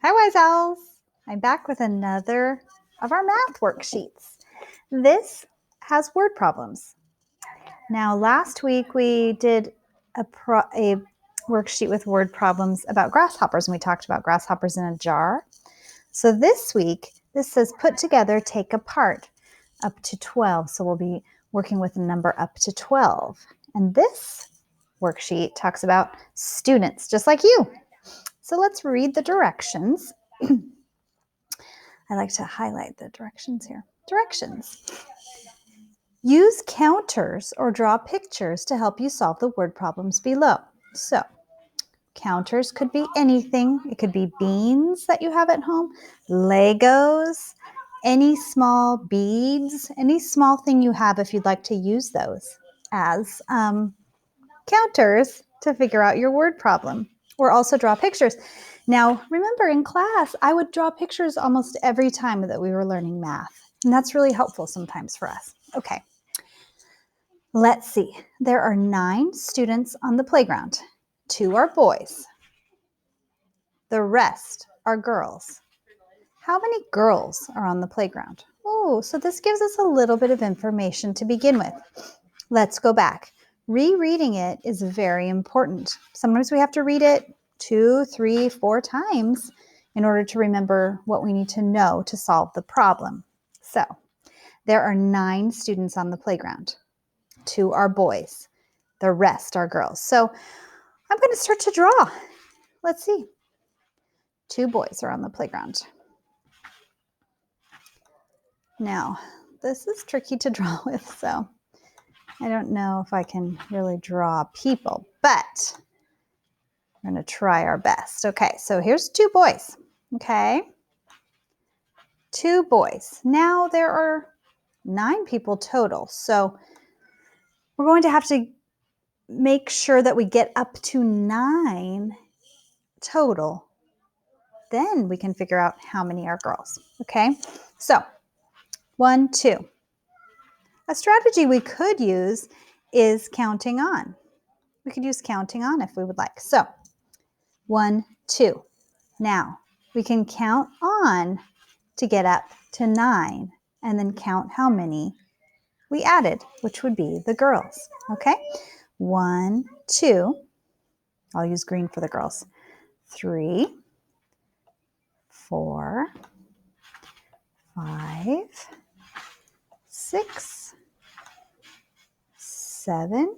Hi, Wise Owls. I'm back with another of our math worksheets. This has word problems. Now, last week we did a worksheet with word problems about grasshoppers, and we talked about grasshoppers in a jar. So this week, this says put together, take apart, up to 12. So we'll be working with a number up to 12. And this worksheet talks about students, just like you. So let's read the directions. I like to highlight the directions here. Directions. Use counters or draw pictures to help you solve the word problems below. So, counters could be anything. It could be beans that you have at home, Legos, any small beads, any small thing you have if you'd like to use those as counters to figure out your word problem. Or also draw pictures. Now, remember in class, I would draw pictures almost every time that we were learning math. And that's really helpful sometimes for us. Okay, let's see. There are 9 students on the playground. 2 are boys. The rest are girls. How many girls are on the playground? Oh, so this gives us a little bit of information to begin with. Let's go back. Rereading it is very important. Sometimes we have to read it 2, 3, 4 times in order to remember what we need to know to solve the problem. So, there are 9 students on the playground. 2 are boys. The rest are girls. So, I'm going to start to draw. Let's see. 2 boys are on the playground. Now, this is tricky to draw with, so I don't know if I can really draw people, but we're going to try our best. Okay, so here's 2 boys. Okay, 2 boys. Now there are 9 people total. So we're going to have to make sure that we get up to 9 total. Then we can figure out how many are girls. Okay, so 1, 2. A strategy we could use is counting on. We could use counting on if we would like. So 1, 2. Now we can count on to get up to 9 and then count how many we added, which would be the girls. Okay, 1, 2. I'll use green for the girls. 3, 4, 5, 6, 7,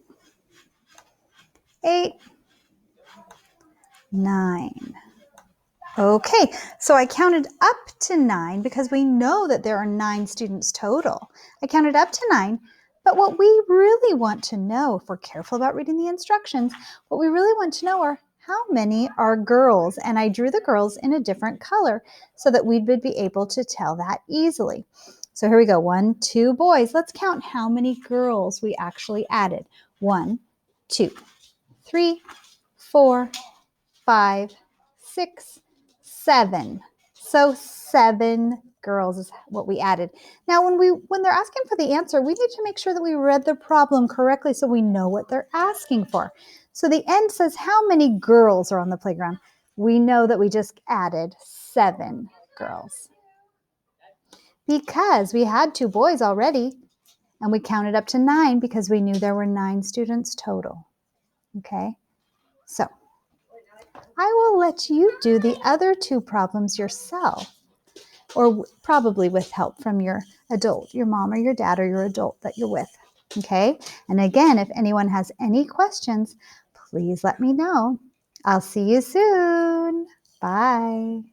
8, 9. Okay, so I counted up to 9 because we know that there are 9 students total. I counted up to 9, but what we really want to know, if we're careful about reading the instructions, what we really want to know are how many are girls. And I drew the girls in a different color so that we would be able to tell that easily. So here we go, 1, 2 boys. Let's count how many girls we actually added. 1, 2, 3, 4, 5, 6, 7. So 7 girls is what we added. Now, when they're asking for the answer, we need to make sure that we read the problem correctly so we know what they're asking for. So the end says how many girls are on the playground. We know that we just added 7 girls because we had 2 boys already, and we counted up to 9 because we knew there were 9 students total. Okay, so I will let you do the other 2 problems yourself, or probably with help from your adult, your mom or your dad or your adult that you're with. Okay, and again, if anyone has any questions, please let me know. I'll see you soon. Bye.